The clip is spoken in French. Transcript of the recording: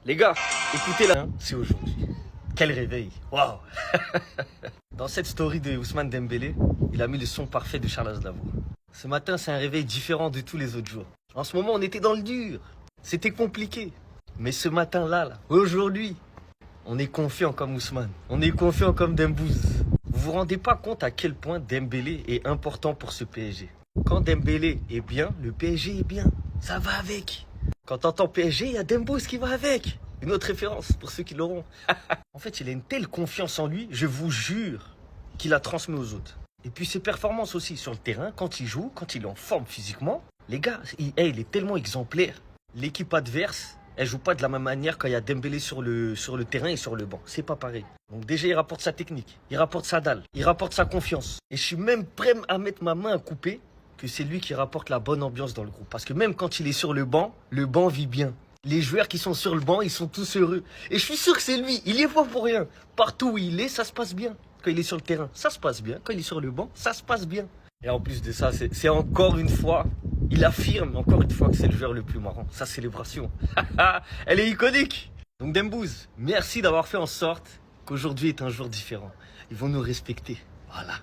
Les gars, écoutez là, c'est aujourd'hui. Quel réveil. Waouh. Dans cette story de Ousmane Dembélé, il a mis le son parfait de Charles Aznavour. Ce matin, c'est un réveil différent de tous les autres jours. En ce moment, on était dans le dur. C'était compliqué. Mais ce matin-là, aujourd'hui, on est confiant comme Ousmane. On est confiant comme Dembouz. Vous vous rendez pas compte à quel point Dembélé est important pour ce PSG. Quand Dembélé est bien, le PSG est bien. Ça va avec. Quand t'entends PSG, il y a Dembouz qui va avec. Une autre référence pour ceux qui l'auront. En fait, il a une telle confiance en lui, je vous jure, qu'il la transmet aux autres. Et puis ses performances aussi sur le terrain, quand il joue, quand il est en forme physiquement. Les gars, il est tellement exemplaire. L'équipe adverse, elle joue pas de la même manière quand il y a Dembélé sur le terrain et sur le banc. C'est pas pareil. Donc déjà, il rapporte sa technique, il rapporte sa dalle, il rapporte sa confiance. Et je suis même prêt à mettre ma main à couper que c'est lui qui rapporte la bonne ambiance dans le groupe. Parce que même quand il est sur le banc vit bien. Les joueurs qui sont sur le banc, ils sont tous heureux. Et je suis sûr que c'est lui, il y est pas pour rien. Partout où il est, ça se passe bien. Quand il est sur le terrain, ça se passe bien. Quand il est sur le banc, ça se passe bien. Et en plus de ça, c'est encore une fois, il affirme encore une fois que c'est le joueur le plus marrant. Sa célébration, elle est iconique. Donc Dembouz, merci d'avoir fait en sorte qu'aujourd'hui est un jour différent. Ils vont nous respecter. Voilà.